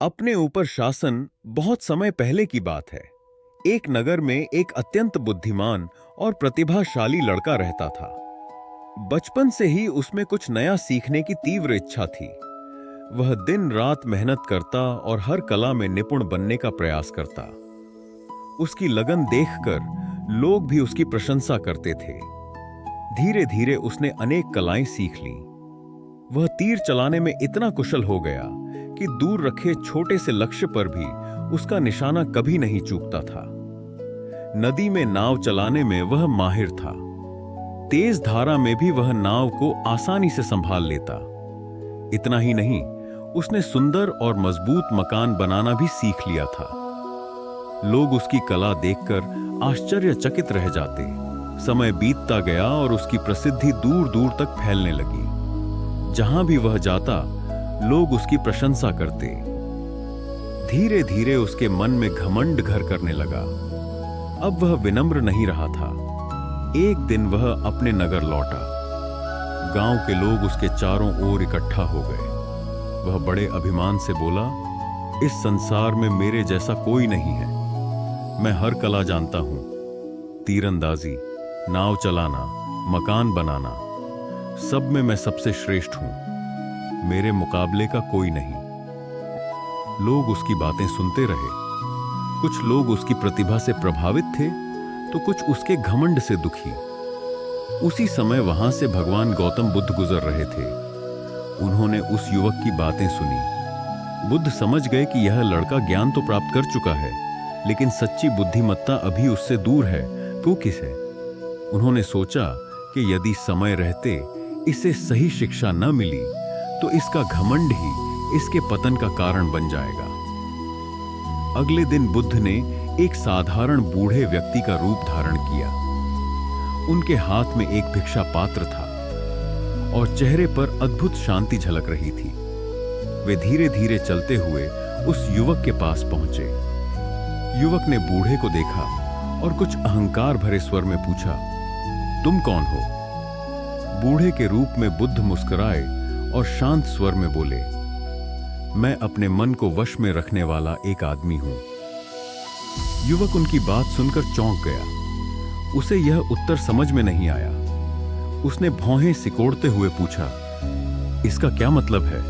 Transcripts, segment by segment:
अपने ऊपर शासन बहुत समय पहले की बात है। एक नगर में एक अत्यंत बुद्धिमान और प्रतिभाशाली लड़का रहता था। बचपन से ही उसमें कुछ नया सीखने की तीव्र इच्छा थी। वह दिन रात मेहनत करता और हर कला में निपुण बनने का प्रयास करता। उसकी लगन देखकर लोग भी उसकी प्रशंसा करते थे। धीरे धीरे उसने अनेक कलाएं सीख लीं। वह तीर चलाने में इतना कुशल हो गया कि दूर रखे छोटे से लक्ष्य पर भी उसका निशाना कभी नहीं चूकता था। नदी में नाव चलाने में वह माहिर था। तेज धारा में भी वह नाव को आसानी से संभाल लेता। इतना ही नहीं, उसने सुंदर और मजबूत मकान बनाना भी सीख लिया था। लोग उसकी कला देखकर आश्चर्यचकित रह जाते। समय बीतता गया और उसकी प्रसिद्धि दूर दूर तक फैलने लगी। जहां भी वह जाता, लोग उसकी प्रशंसा करते। धीरे धीरे उसके मन में घमंड घर करने लगा। अब वह विनम्र नहीं रहा था। एक दिन वह अपने नगर लौटा। गांव के लोग उसके चारों ओर इकट्ठा हो गए। वह बड़े अभिमान से बोला, इस संसार में मेरे जैसा कोई नहीं है। मैं हर कला जानता हूं। तीरंदाजी, नाव चलाना, मकान बनाना, सब में मैं सबसे श्रेष्ठ हूं। मेरे मुकाबले का कोई नहीं। लोग उसकी बातें सुनते रहे। कुछ लोग उसकी प्रतिभा से प्रभावित थे तो कुछ उसके घमंड से दुखी। उसी समय वहां से भगवान गौतम बुद्ध गुजर रहे थे। उन्होंने उस युवक की बातें सुनी। बुद्ध समझ गए कि यह लड़का ज्ञान तो प्राप्त कर चुका है, लेकिन सच्ची बुद्धिमत्ता अभी उससे दूर है। वो किस है? उन्होंने सोचा कि यदि समय रहते इसे सही शिक्षा न मिली तो इसका घमंड ही इसके पतन का कारण बन जाएगा। अगले दिन बुद्ध ने एक साधारण बूढ़े व्यक्ति का रूप धारण किया। उनके हाथ में एक भिक्षा पात्र था और चेहरे पर अद्भुत शांति झलक रही थी। वे धीरे धीरे चलते हुए उस युवक के पास पहुंचे। युवक ने बूढ़े को देखा और कुछ अहंकार भरे स्वर में पूछा, तुम कौन हो? बूढ़े के रूप में बुद्ध मुस्कुराए और शांत स्वर में बोले, मैं अपने मन को वश में रखने वाला एक आदमी हूं। युवक उनकी बात सुनकर चौंक गया। उसे यह उत्तर समझ में नहीं आया। उसने भौहें सिकोड़ते हुए पूछा, इसका क्या मतलब है?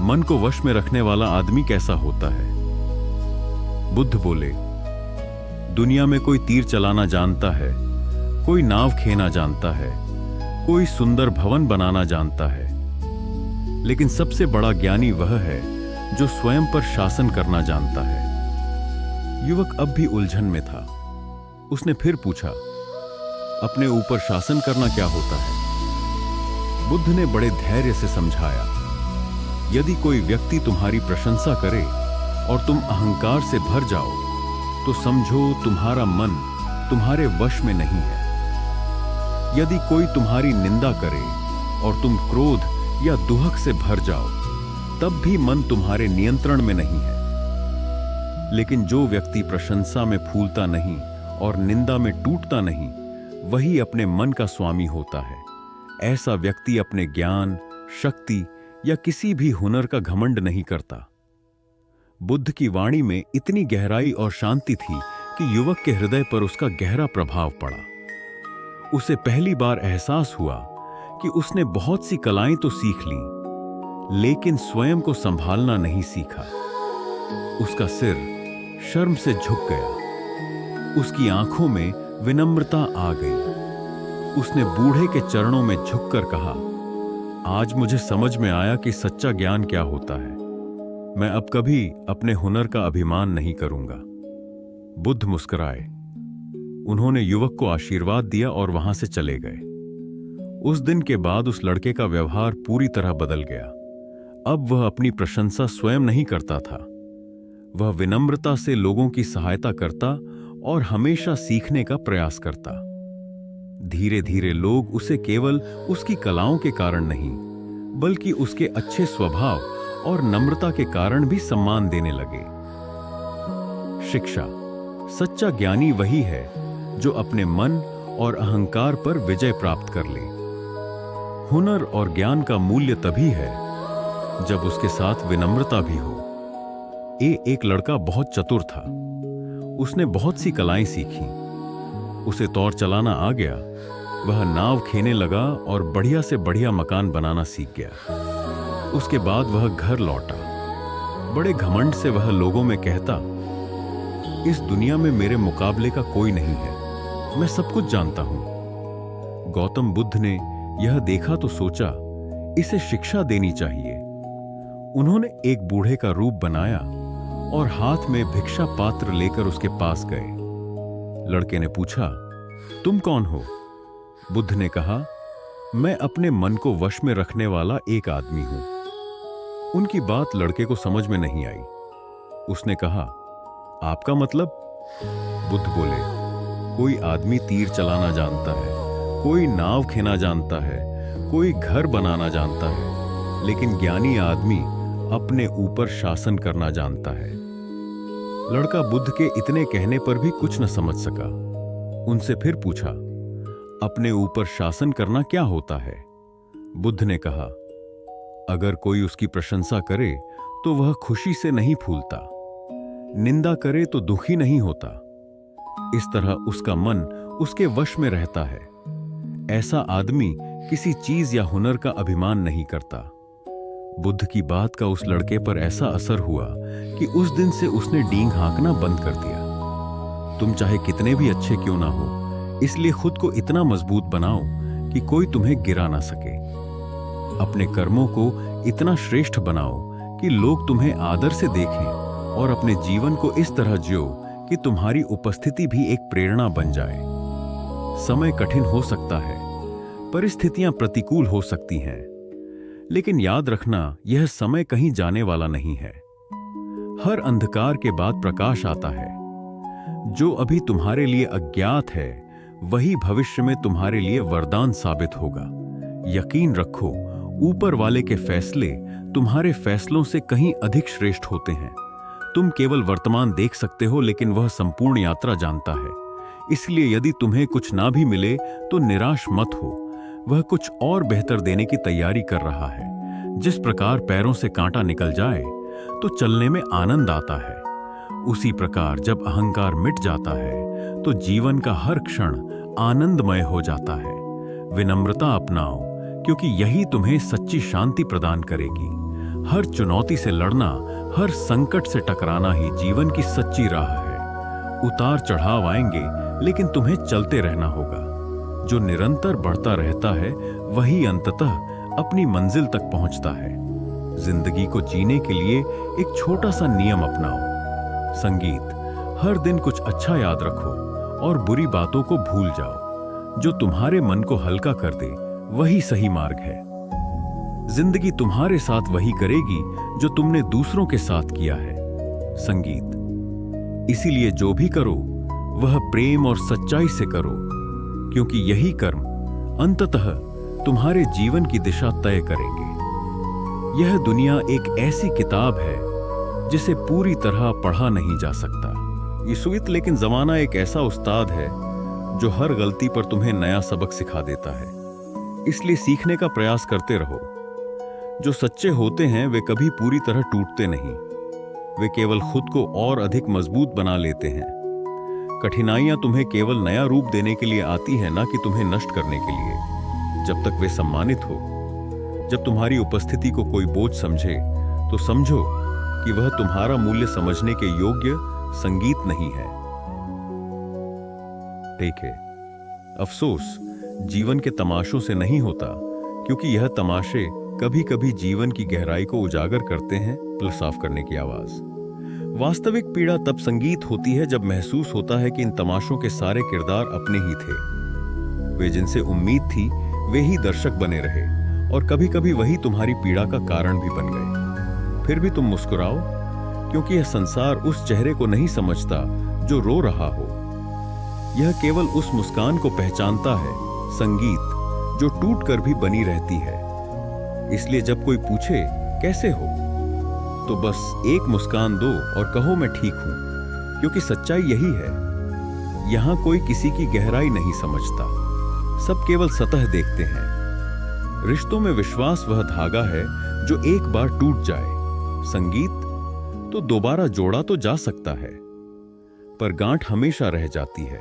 मन को वश में रखने वाला आदमी कैसा होता है? बुद्ध बोले, दुनिया में कोई तीर चलाना जानता है, कोई नाव खेना जानता है, कोई सुंदर भवन बनाना जानता है, लेकिन सबसे बड़ा ज्ञानी वह है जो स्वयं पर शासन करना जानता है। युवक अब भी उलझन में था। उसने फिर पूछा, अपने ऊपर शासन करना क्या होता है? बुद्ध ने बड़े धैर्य से समझाया, यदि कोई व्यक्ति तुम्हारी प्रशंसा करे और तुम अहंकार से भर जाओ तो समझो तुम्हारा मन तुम्हारे वश में नहीं है। यदि कोई तुम्हारी निंदा करे और तुम क्रोध या दुहक से भर जाओ तब भी मन तुम्हारे नियंत्रण में नहीं है। लेकिन जो व्यक्ति प्रशंसा में फूलता नहीं और निंदा में टूटता नहीं, वही अपने मन का स्वामी होता है। ऐसा व्यक्ति अपने ज्ञान, शक्ति या किसी भी हुनर का घमंड नहीं करता। बुद्ध की वाणी में इतनी गहराई और शांति थी कि युवक के हृदय पर उसका गहरा प्रभाव पड़ा। उसे पहली बार एहसास हुआ कि उसने बहुत सी कलाएं तो सीख लीं, लेकिन स्वयं को संभालना नहीं सीखा। उसका सिर शर्म से झुक गया। उसकी आंखों में विनम्रता आ गई। उसने बूढ़े के चरणों में झुककर कहा, आज मुझे समझ में आया कि सच्चा ज्ञान क्या होता है। मैं अब कभी अपने हुनर का अभिमान नहीं करूंगा। बुद्ध मुस्कुराए। उन्होंने युवक को आशीर्वाद दिया और वहां से चले गए। उस दिन के बाद उस लड़के का व्यवहार पूरी तरह बदल गया। अब वह अपनी प्रशंसा स्वयं नहीं करता था। वह विनम्रता से लोगों की सहायता करता और हमेशा सीखने का प्रयास करता। धीरे धीरे लोग उसे केवल उसकी कलाओं के कारण नहीं, बल्कि उसके अच्छे स्वभाव और नम्रता के कारण भी सम्मान देने लगे। शिक्षा। सच्चा ज्ञानी वही है जो अपने मन और अहंकार पर विजय प्राप्त कर ले। हुनर और ज्ञान का मूल्य तभी है जब उसके साथ विनम्रता भी हो। एक लड़का बहुत चतुर था। उसने बहुत सी कलाएं सीखी। उसे तौर चलाना आ गया। वह नाव खेने लगा और बढ़िया से बढ़िया मकान बनाना सीख गया। उसके बाद वह घर लौटा। बड़े घमंड से वह लोगों में कहता, इस दुनिया में मेरे मुकाबले का कोई नहीं है, मैं सब कुछ जानता हूं। गौतम बुद्ध ने यह देखा तो सोचा, इसे शिक्षा देनी चाहिए। उन्होंने एक बूढ़े का रूप बनाया और हाथ में भिक्षा पात्र लेकर उसके पास गए। लड़के ने पूछा, तुम कौन हो? बुद्ध ने कहा, मैं अपने मन को वश में रखने वाला एक आदमी हूं। उनकी बात लड़के को समझ में नहीं आई। उसने कहा, आपका मतलब? बुद्ध बोले, कोई आदमी तीर चलाना जानता है, कोई नाव खेना जानता है, कोई घर बनाना जानता है, लेकिन ज्ञानी आदमी अपने ऊपर शासन करना जानता है। लड़का बुद्ध के इतने कहने पर भी कुछ न समझ सका। उनसे फिर पूछा, अपने ऊपर शासन करना क्या होता है? बुद्ध ने कहा, अगर कोई उसकी प्रशंसा करे तो वह खुशी से नहीं फूलता, निंदा करे तो दुखी नहीं होता। इस तरह उसका मन उसके वश में रहता है। ऐसा आदमी किसी चीज या हुनर का अभिमान नहीं करता। बुद्ध की बात का उस लड़के पर ऐसा असर हुआ कि उस दिन से उसने डींग हाँकना बंद कर दिया। तुम चाहे कितने भी अच्छे क्यों ना हो, इसलिए खुद को इतना मजबूत बनाओ कि कोई तुम्हें गिरा ना सके। अपने कर्मों को इतना श्रेष्ठ बनाओ कि लोग तुम्हें आदर से देखें और अपने जीवन को इस तरह जियो कि तुम्हारी उपस्थिति भी एक प्रेरणा बन जाए। समय कठिन हो सकता है, परिस्थितियां प्रतिकूल हो सकती हैं, लेकिन याद रखना, यह समय कहीं जाने वाला नहीं है। हर अंधकार के बाद प्रकाश आता है। जो अभी तुम्हारे लिए अज्ञात है, वही भविष्य में तुम्हारे लिए वरदान साबित होगा। यकीन रखो, ऊपर वाले के फैसले तुम्हारे फैसलों से कहीं अधिक श्रेष्ठ होते हैं। तुम केवल वर्तमान देख सकते हो, लेकिन वह संपूर्ण यात्रा जानता है। इसलिए यदि तुम्हें कुछ ना भी मिले तो निराश मत हो। वह कुछ और बेहतर देने की तैयारी कर रहा है। जिस प्रकार पैरों से कांटा निकल जाए तो चलने में आनंद आता है, उसी प्रकार जब अहंकार मिट जाता है तो जीवन का हर क्षण आनंदमय हो जाता है। विनम्रता अपनाओ, क्योंकि यही तुम्हें सच्ची शांति प्रदान करेगी। हर चुनौती से लड़ना, हर संकट से टकराना ही जीवन की सच्ची राह है। उतार चढ़ाव आएंगे, लेकिन तुम्हें चलते रहना होगा। जो निरंतर बढ़ता रहता है वही अंततः अपनी मंजिल तक पहुंचता है। जिंदगी को जीने के लिए एक छोटा सा नियम अपनाओ। संगीत, हर दिन कुछ अच्छा याद रखो और बुरी बातों को भूल जाओ। जो तुम्हारे मन को हल्का कर दे वही सही मार्ग है। जिंदगी तुम्हारे साथ वही करेगी जो तुमने दूसरों के साथ किया है। संगीत, इसीलिए जो भी करो वह प्रेम और सच्चाई से करो, क्योंकि यही कर्म अंततः तुम्हारे जीवन की दिशा तय करेंगे। यह दुनिया एक ऐसी किताब है जिसे पूरी तरह पढ़ा नहीं जा सकता। ये सुवित लेकिन जमाना एक ऐसा उस्ताद है जो हर गलती पर तुम्हें नया सबक सिखा देता है। इसलिए सीखने का प्रयास करते रहो। जो सच्चे होते हैं वे कभी पूरी तरह टूटते नहीं। वे केवल खुद को और अधिक मजबूत बना लेते हैं। कठिनाइयां तुम्हें केवल नया रूप देने के लिए आती हैं, ना कि तुम्हें नष्ट करने के लिए। जब तक वे सम्मानित हो, जब तुम्हारी उपस्थिति को कोई बोझ समझे, तो समझो कि वह तुम्हारा मूल्य समझने के योग्य संगीत नहीं है। ठीक है, अफसोस जीवन के तमाशों से नहीं होता, क्योंकि यह तमाशे कभी कभी जीवन की गहराई को उजागर करते हैं। दिल साफ करने की आवाज। वास्तविक पीड़ा तब संगीत होती है जब महसूस होता है कि इन तमाशों के सारे किरदार अपने ही थे। वे जिनसे उम्मीद थी वे ही दर्शक बने रहे, और कभी कभी वही तुम्हारी पीड़ा का कारण भी बन गए। फिर भी तुम मुस्कुराओ, क्योंकि यह संसार उस चेहरे को नहीं समझता जो रो रहा हो। यह केवल उस मुस्कान को पहचानता है, संगीत, जो टूट कर भी बनी रहती है। इसलिए जब कोई पूछे कैसे हो, तो बस एक मुस्कान दो और कहो मैं ठीक हूं, क्योंकि सच्चाई यही है। यहां कोई किसी की गहराई नहीं समझता, सब केवल सतह देखते हैं। रिश्तों में विश्वास वह धागा है जो एक बार टूट जाए। संगीत, तो दोबारा जोड़ा तो जा सकता है, पर गांठ हमेशा रह जाती है,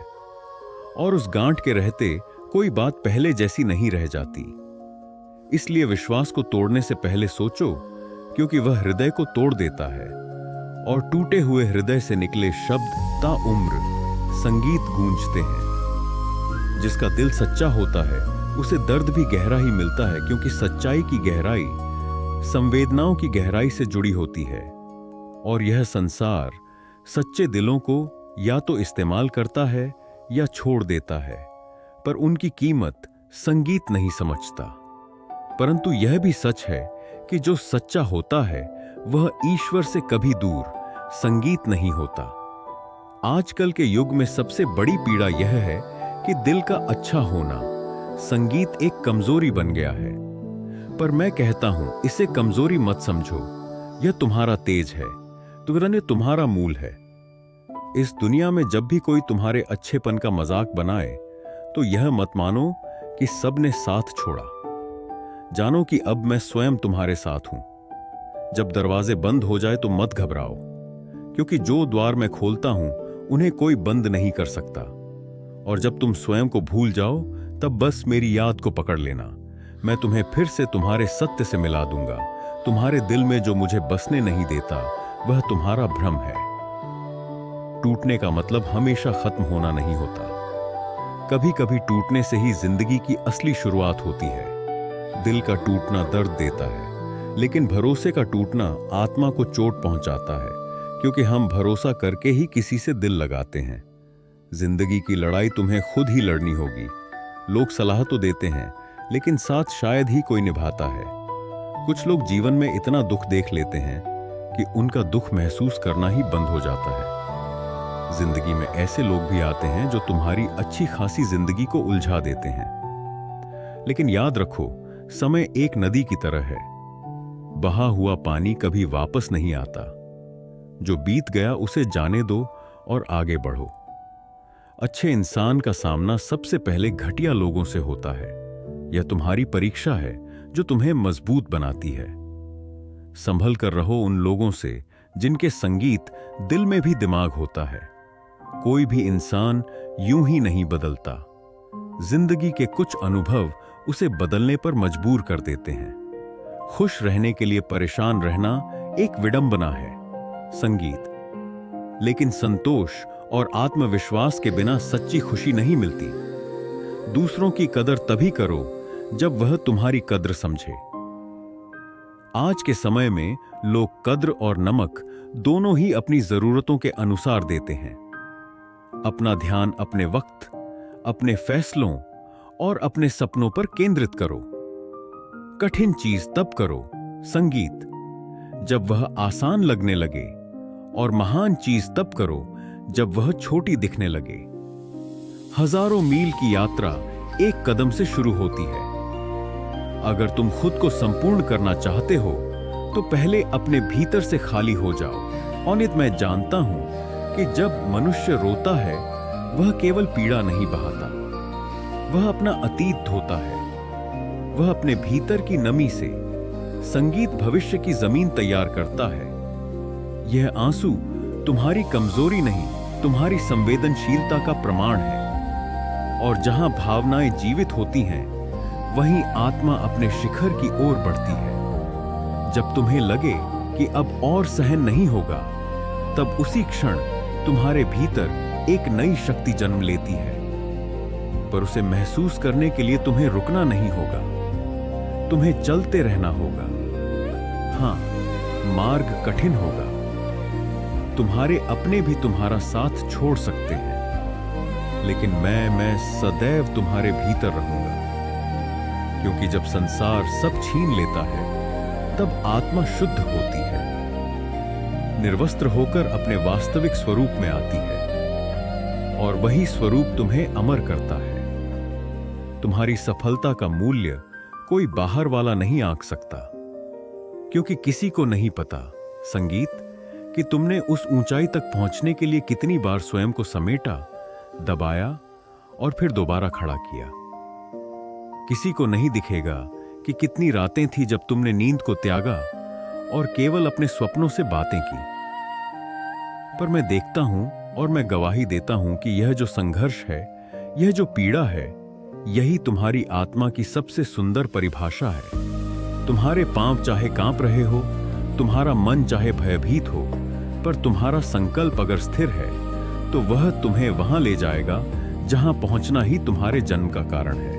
और उस गांठ के रहते कोई बात पहले जैसी नहीं रह जाती। इसलिए विश्वास को तोड़ने से पहले सोचो, क्योंकि वह हृदय को तोड़ देता है, और टूटे हुए हृदय से निकले शब्द ताउम्र संगीत गूंजते हैं। जिसका दिल सच्चा होता है उसे दर्द भी गहरा ही मिलता है, क्योंकि सच्चाई की गहराई संवेदनाओं की गहराई से जुड़ी होती है। और यह संसार सच्चे दिलों को या तो इस्तेमाल करता है या छोड़ देता है, पर उनकी कीमत संगीत नहीं समझता। परंतु यह भी सच है कि जो सच्चा होता है वह ईश्वर से कभी दूर संगीत नहीं होता। आजकल के युग में सबसे बड़ी पीड़ा यह है कि दिल का अच्छा होना संगीत एक कमजोरी बन गया है। पर मैं कहता हूं, इसे कमजोरी मत समझो, यह तुम्हारा तेज है, तुरंत तुम्हारा मूल है। इस दुनिया में जब भी कोई तुम्हारे अच्छेपन का मजाक बनाए तो यह मत मानो कि सब ने साथ छोड़ा। जानो कि अब मैं स्वयं तुम्हारे साथ हूं। जब दरवाजे बंद हो जाए तो मत घबराओ, क्योंकि जो द्वार मैं खोलता हूं उन्हें कोई बंद नहीं कर सकता। और जब तुम स्वयं को भूल जाओ तब बस मेरी याद को पकड़ लेना। मैं तुम्हें फिर से तुम्हारे सत्य से मिला दूंगा। तुम्हारे दिल में जो मुझे बसने नहीं देता वह तुम्हारा भ्रम है। टूटने का मतलब हमेशा खत्म होना नहीं होता। कभी कभी टूटने से ही जिंदगी की असली शुरुआत होती है। दिल का टूटना दर्द देता है, लेकिन भरोसे का टूटना आत्मा को चोट पहुंचाता है, क्योंकि हम भरोसा करके ही किसी से दिल लगाते हैं। जिंदगी की लड़ाई तुम्हें खुद ही लड़नी होगी। लोग सलाह तो देते हैं, लेकिन साथ शायद ही कोई निभाता है। कुछ लोग जीवन में इतना दुख देख लेते हैं कि उनका दुख महसूस करना ही बंद हो जाता है। जिंदगी में ऐसे लोग भी आते हैं जो तुम्हारी अच्छी खासी जिंदगी को उलझा देते हैं। लेकिन याद रखो, समय एक नदी की तरह है। बहा हुआ पानी कभी वापस नहीं आता। जो बीत गया उसे जाने दो और आगे बढ़ो। अच्छे इंसान का सामना सबसे पहले घटिया लोगों से होता है। यह तुम्हारी परीक्षा है जो तुम्हें मजबूत बनाती है। संभल कर रहो उन लोगों से जिनके संगीत दिल में भी दिमाग होता है। कोई भी इंसान यूं ही नहीं बदलता। जिंदगी के कुछ अनुभव उसे बदलने पर मजबूर कर देते हैं। खुश रहने के लिए परेशान रहना एक विडंबना है, संगीत। लेकिन संतोष और आत्मविश्वास के बिना सच्ची खुशी नहीं मिलती। दूसरों की कदर तभी करो जब वह तुम्हारी कद्र समझे। आज के समय में लोग कद्र और नमक दोनों ही अपनी जरूरतों के अनुसार देते हैं। अपना ध्यान अपने वक्त, अपने फैसलों और अपने सपनों पर केंद्रित करो। कठिन चीज तब करो, संगीत, जब वह आसान लगने लगे, और महान चीज तब करो जब वह छोटी दिखने लगे। हजारों मील की यात्रा एक कदम से शुरू होती है। अगर तुम खुद को संपूर्ण करना चाहते हो तो पहले अपने भीतर से खाली हो जाओ। और मैं जानता हूं कि जब मनुष्य रोता है वह केवल पीड़ा नहीं बहाता, वह अपना अतीत धोता है। वह अपने भीतर की नमी से संगीत भविष्य की जमीन तैयार करता है। यह आंसू तुम्हारी कमजोरी नहीं, तुम्हारी संवेदनशीलता का प्रमाण है। और जहां भावनाएं जीवित होती हैं, वहीं आत्मा अपने शिखर की ओर बढ़ती है। जब तुम्हें लगे कि अब और सहन नहीं होगा, तब उसी क्षण तुम्हारे भीतर एक नई शक्ति जन्म लेती है। पर उसे महसूस करने के लिए तुम्हें रुकना नहीं होगा, तुम्हें चलते रहना होगा। हां, मार्ग कठिन होगा। तुम्हारे अपने भी तुम्हारा साथ छोड़ सकते हैं, लेकिन मैं सदैव तुम्हारे भीतर रहूंगा। क्योंकि जब संसार सब छीन लेता है, तब आत्मा शुद्ध होती है, निर्वस्त्र होकर अपने वास्तविक स्वरूप में आती है। और वही स्वरूप तुम्हें अमर करता है। तुम्हारी सफलता का मूल्य कोई बाहर वाला नहीं आंक सकता, क्योंकि किसी को नहीं पता, संगीत, कि तुमने उस ऊंचाई तक पहुंचने के लिए कितनी बार स्वयं को समेटा, दबाया और फिर दोबारा खड़ा किया। किसी को नहीं दिखेगा कि कितनी रातें थी जब तुमने नींद को त्यागा और केवल अपने स्वप्नों से बातें की। पर मैं देखता हूं और मैं गवाही देता हूं कि यह जो संघर्ष है, यह जो पीड़ा है, यही तुम्हारी आत्मा की सबसे सुंदर परिभाषा है। तुम्हारे पांव चाहे कांप रहे हो, तुम्हारा मन चाहे भयभीत हो, पर तुम्हारा संकल्प अगर स्थिर है तो वह तुम्हें वहां ले जाएगा जहां पहुंचना ही तुम्हारे जन्म का कारण है।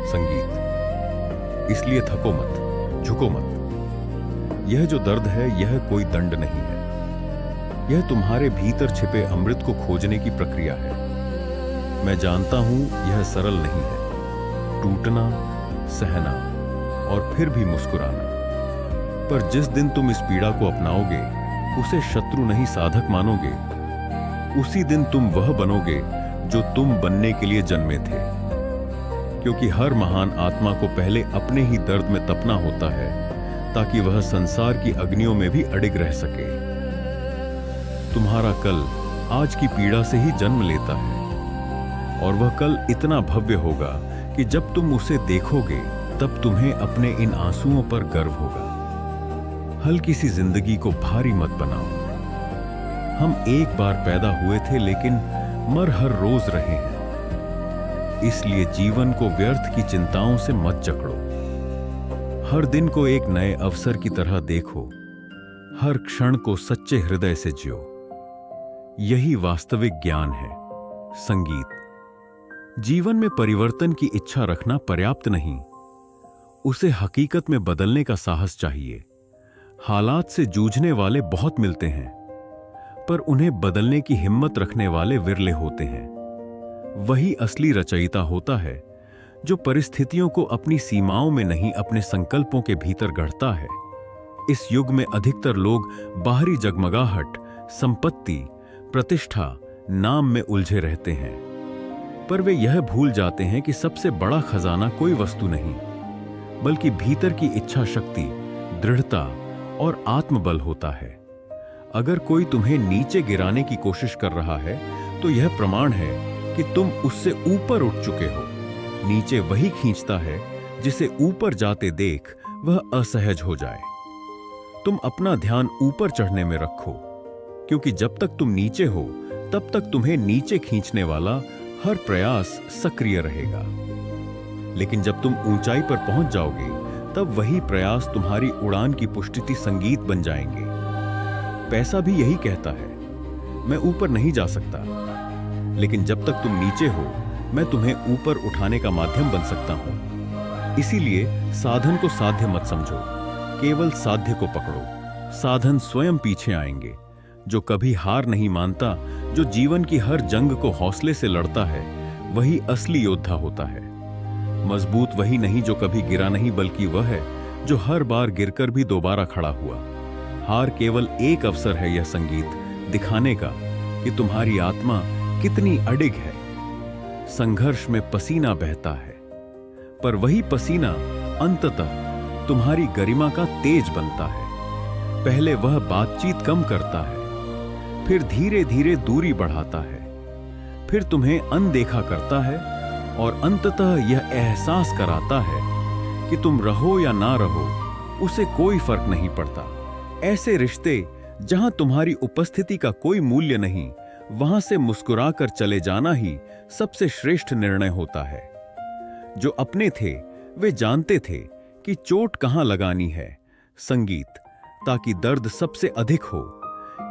संगीत। इसलिए थको मत, झुको मत। यह जो दर्द है, यह कोई दंड नहीं है। यह तुम्हारे भीतर छिपे अमृत को खोजने की प्रक्रिया है। मैं जानता हूं यह सरल नहीं है, टूटना, सहना और फिर भी मुस्कुराना। पर जिस दिन तुम इस पीड़ा को अपनाओगे, उसे शत्रु नहीं साधक मानोगे, उसी दिन तुम वह बनोगे जो तुम बनने के लिए जन्मे थे। क्योंकि हर महान आत्मा को पहले अपने ही दर्द में तपना होता है, ताकि वह संसार की अग्नियों में भी अडिग रह सके। तुम्हारा कल आज की पीड़ा से ही जन्म लेता है, और वह कल इतना भव्य होगा कि जब तुम उसे देखोगे तब तुम्हें अपने इन आंसुओं पर गर्व होगा। हल्की सी जिंदगी को भारी मत बनाओ। हम एक बार पैदा हुए थे, लेकिन मर हर रोज रहे हैं। इसलिए जीवन को व्यर्थ की चिंताओं से मत जकड़ो। हर दिन को एक नए अवसर की तरह देखो। हर क्षण को सच्चे हृदय से जियो। यही वास्तविक ज्ञान है। संगीत। जीवन में परिवर्तन की इच्छा रखना पर्याप्त नहीं, उसे हकीकत में बदलने का साहस चाहिए। हालात से जूझने वाले बहुत मिलते हैं, पर उन्हें बदलने की हिम्मत रखने वाले विरले होते हैं। वही असली रचयिता होता है जो परिस्थितियों को अपनी सीमाओं में नहीं, अपने संकल्पों के भीतर गढ़ता है। इस युग में अधिकतर लोग बाहरी जगमगाहट, संपत्ति, प्रतिष्ठा, नाम में उलझे रहते हैं, पर वे यह भूल जाते हैं कि सबसे बड़ा खजाना कोई वस्तु नहीं, बल्कि भीतर की इच्छा शक्ति, दृढ़ता और आत्मबल होता है। अगर कोई तुम्हें नीचे गिराने की कोशिश कर रहा है, तो यह प्रमाण है कि तुम उससे ऊपर उठ चुके हो। नीचे वही खींचता है जिसे ऊपर जाते देख वह असहज हो जाए। तुम अपना ध्यान ऊपर चढ़ने में रखो, क्योंकि जब तक तुम नीचे हो, तब तक तुम्हें नीचे खींचने वाला हर प्रयास सक्रिय रहेगा। लेकिन जब तुम ऊंचाई पर पहुंच जाओगे, तब वही प्रयास तुम्हारी उड़ान की पुष्टि संगीत बन जाएंगे। पैसा भी यही कहता है, मैं ऊपर नहीं जा सकता, लेकिन जब तक तुम नीचे हो, मैं तुम्हें ऊपर उठाने का माध्यम बन सकता हूं। इसीलिए साधन को साध्य मत समझो, केवल साध्य को पकड़ो। साधन स्वयं पीछे आएंगे। जो कभी हार नहीं मानता, जो जीवन की हर जंग को हौसले से लड़ता है, वही असली योद्धा होता है। मजबूत वही नहीं जो कभी गिरा नहीं, बल्कि वह है जो हर बार गिरकर भी दोबारा खड़ा हुआ। हार केवल एक अवसर है यह संगीत दिखाने का कि तुम्हारी आत्मा कितनी अडिग है। संघर्ष में पसीना बहता है, पर वही पसीना अंततः तुम्हारी गरिमा का तेज बनता है। पहले वह बातचीत कम करता है, फिर धीरे धीरे दूरी बढ़ाता है, फिर तुम्हें अनदेखा करता है, और अंततः यह एहसास कराता है कि तुम रहो या ना रहो, उसे कोई फर्क नहीं पड़ता। ऐसे रिश्ते जहां तुम्हारी उपस्थिति का कोई मूल्य नहीं, वहां से मुस्कुराकर चले जाना ही सबसे श्रेष्ठ निर्णय होता है। जो अपने थे वे जानते थे कि चोट कहां लगानी है। संगीत, ताकि दर्द सबसे अधिक हो।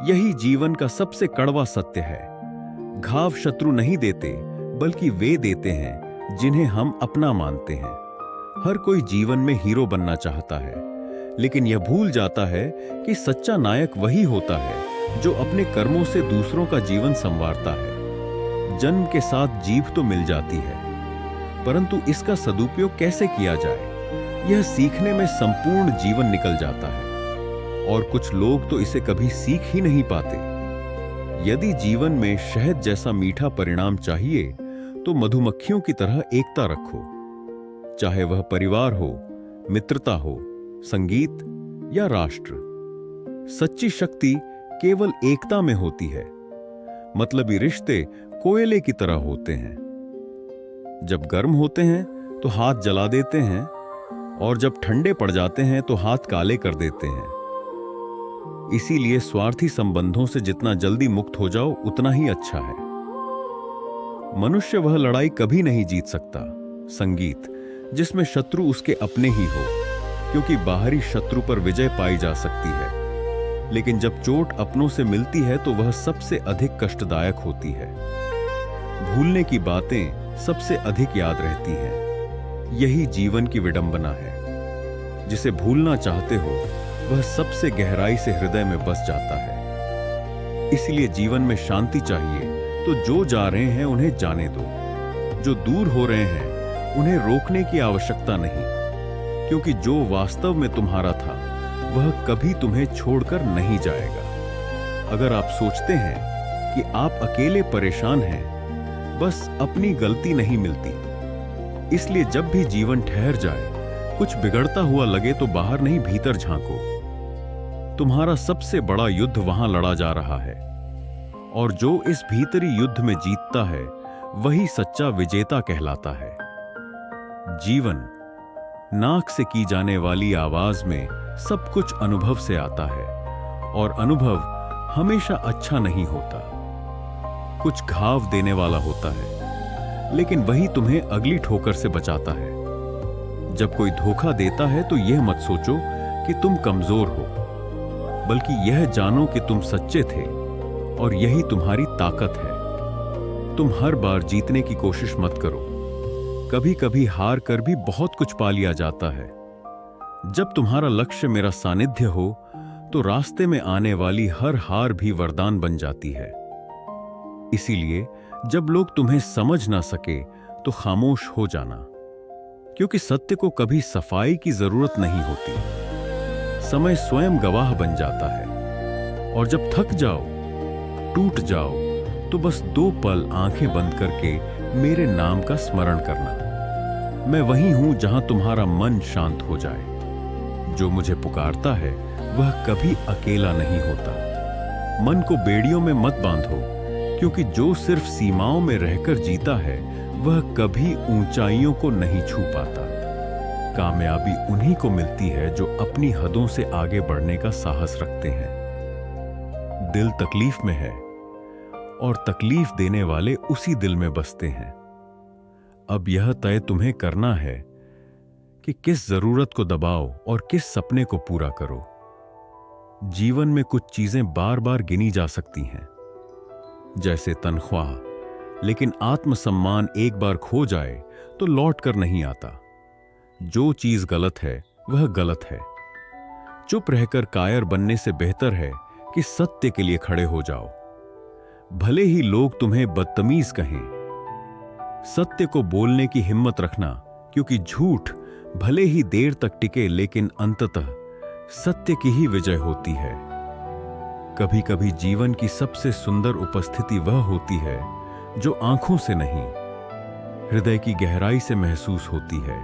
यही जीवन का सबसे कड़वा सत्य है। घाव शत्रु नहीं देते, बल्कि वे देते हैं जिन्हें हम अपना मानते हैं। हर कोई जीवन में हीरो बनना चाहता है, लेकिन यह भूल जाता है कि सच्चा नायक वही होता है जो अपने कर्मों से दूसरों का जीवन संवारता है। जन्म के साथ जीभ तो मिल जाती है, परंतु इसका सदुपयोग कैसे किया जाए, यह सीखने में संपूर्ण जीवन निकल जाता है। और कुछ लोग तो इसे कभी सीख ही नहीं पाते। यदि जीवन में शहद जैसा मीठा परिणाम चाहिए, तो मधुमक्खियों की तरह एकता रखो। चाहे वह परिवार हो, मित्रता हो, संगीत या राष्ट्र। सच्ची शक्ति केवल एकता में होती है। मतलबी रिश्ते कोयले की तरह होते हैं। जब गर्म होते हैं तो हाथ जला देते हैं, और जब ठंडे पड़ जाते हैं तो हाथ काले कर देते हैं। इसीलिए स्वार्थी संबंधों से जितना जल्दी मुक्त हो जाओ उतना ही अच्छा है। मनुष्य वह लड़ाई कभी नहीं जीत सकता, संगीत, जिसमें शत्रु उसके अपने ही हो, क्योंकि बाहरी शत्रु पर विजय पाई जा सकती है, लेकिन जब चोट अपनों से मिलती है तो वह सबसे अधिक कष्टदायक होती है। भूलने की बातें सबसे अधिक याद रहती हैं। यही जीवन की विडंबना है। जिसे भूलना चाहते हो वह सबसे गहराई से हृदय में बस जाता है। इसलिए जीवन में शांति चाहिए तो जो जा रहे हैं उन्हें जाने दो, जो दूर हो रहे हैं उन्हें रोकने की आवश्यकता नहीं, क्योंकि जो वास्तव में तुम्हारा था वह कभी तुम्हें छोड़कर नहीं जाएगा। अगर आप सोचते हैं कि आप अकेले परेशान हैं, बस अपनी गलती नहीं मिलती। इसलिए जब भी जीवन ठहर जाए, कुछ बिगड़ता हुआ लगे तो बाहर नहीं भीतर झांको। तुम्हारा सबसे बड़ा युद्ध वहां लड़ा जा रहा है, और जो इस भीतरी युद्ध में जीतता है वही सच्चा विजेता कहलाता है। जीवन नाक से की जाने वाली आवाज में सब कुछ अनुभव से आता है, और अनुभव हमेशा अच्छा नहीं होता। कुछ घाव देने वाला होता है, लेकिन वही तुम्हें अगली ठोकर से बचाता है। जब कोई धोखा देता है तो यह मत सोचो कि तुम कमजोर हो, बल्कि यह जानो कि तुम सच्चे थे, और यही तुम्हारी ताकत है। तुम हर बार जीतने की कोशिश मत करो। कभी कभी हार कर भी बहुत कुछ पा लिया जाता है। जब तुम्हारा लक्ष्य मेरा सानिध्य हो तो रास्ते में आने वाली हर हार भी वरदान बन जाती है। इसीलिए जब लोग तुम्हें समझ ना सके तो खामोश हो जाना, क्योंकि सत्य को कभी सफाई की जरूरत नहीं होती। समय स्वयं गवाह बन जाता है। और जब थक जाओ, टूट जाओ, तो बस 2 पल आंखें बंद करके मेरे नाम का स्मरण करना। मैं वही हूं जहां तुम्हारा मन शांत हो जाए। जो मुझे पुकारता है वह कभी अकेला नहीं होता। मन को बेड़ियों में मत बांधो, क्योंकि जो सिर्फ सीमाओं में रहकर जीता है वह कभी ऊंचाइयों को नहीं छू पाता। कामयाबी उन्हीं को मिलती है जो अपनी हदों से आगे बढ़ने का साहस रखते हैं। दिल तकलीफ में है और तकलीफ देने वाले उसी दिल में बसते हैं। अब यह तय तुम्हें करना है कि किस जरूरत को दबाओ और किस सपने को पूरा करो। जीवन में कुछ चीजें बार बार गिनी जा सकती हैं, जैसे तनख्वाह, लेकिन आत्मसम्मान एक बार खो जाए तो लौट कर नहीं आता। जो चीज गलत है वह गलत है। चुप रहकर कायर बनने से बेहतर है कि सत्य के लिए खड़े हो जाओ, भले ही लोग तुम्हें बदतमीज कहें। सत्य को बोलने की हिम्मत रखना, क्योंकि झूठ भले ही देर तक टिके लेकिन अंततः सत्य की ही विजय होती है। कभी कभी जीवन की सबसे सुंदर उपस्थिति वह होती है जो आंखों से नहीं, हृदय की गहराई से महसूस होती है।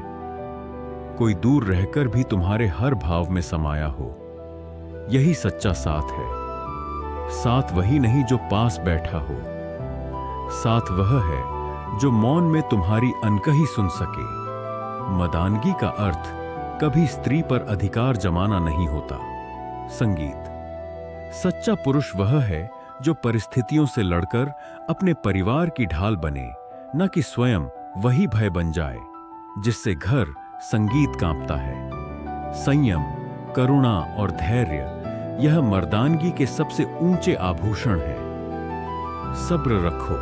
कोई दूर रहकर भी तुम्हारे हर भाव में समाया हो, यही सच्चा साथ है। साथ वही नहीं जो पास बैठा हो, साथ वह है जो मौन में तुम्हारी अनकही सुन सके। मदानगी का अर्थ कभी स्त्री पर अधिकार जमाना नहीं होता। संगीत, सच्चा पुरुष वह है जो परिस्थितियों से लड़कर अपने परिवार की ढाल बने, न कि स्वयं वही भय बन जाए जिससे घर संगीत कांपता है। संयम, करुणा और धैर्य यह मर्दानगी के सबसे ऊंचे आभूषण है। सब्र रखो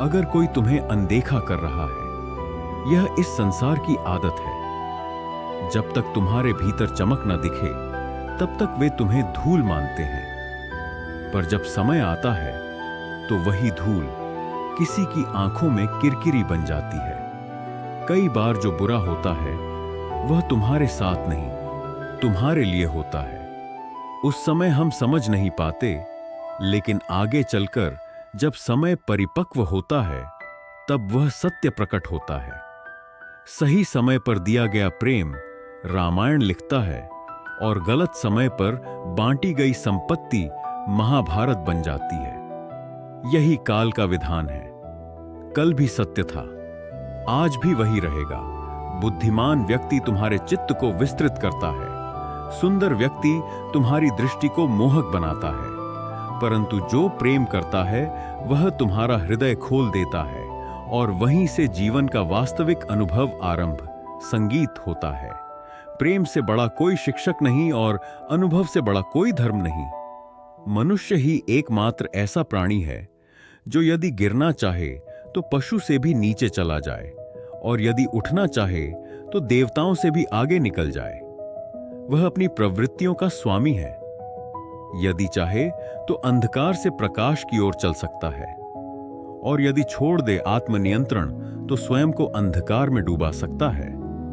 अगर कोई तुम्हें अनदेखा कर रहा है। यह इस संसार की आदत है। जब तक तुम्हारे भीतर चमक न दिखे तब तक वे तुम्हें धूल मानते हैं, पर जब समय आता है तो वही धूल किसी की आंखों में किरकिरी बन जाती है। कई बार जो बुरा होता है वह तुम्हारे साथ नहीं, तुम्हारे लिए होता है। उस समय हम समझ नहीं पाते, लेकिन आगे चलकर जब समय परिपक्व होता है तब वह सत्य प्रकट होता है। सही समय पर दिया गया प्रेम रामायण लिखता है, और गलत समय पर बांटी गई संपत्ति महाभारत बन जाती है। यही काल का विधान है। कल भी सत्य था, आज भी वही रहेगा। बुद्धिमान व्यक्ति तुम्हारे चित्त को विस्तृत करता है, सुंदर व्यक्ति तुम्हारी दृष्टि को मोहक बनाता है, परंतु जो प्रेम करता है वह तुम्हारा हृदय खोल देता है और वहीं से जीवन का वास्तविक अनुभव आरंभ, संगीत होता है। प्रेम से बड़ा कोई शिक्षक नहीं और अनुभव से बड़ा कोई धर्म नहीं। मनुष्य ही एकमात्र ऐसा प्राणी है जो यदि गिरना चाहे तो पशु से भी नीचे चला जाए और यदि उठना चाहे तो देवताओं से भी आगे निकल जाए। वह अपनी प्रवृत्तियों का स्वामी है। यदि चाहे तो अंधकार से प्रकाश की ओर चल सकता है और यदि छोड़ दे आत्मनियंत्रण तो स्वयं को अंधकार में डूबा सकता है।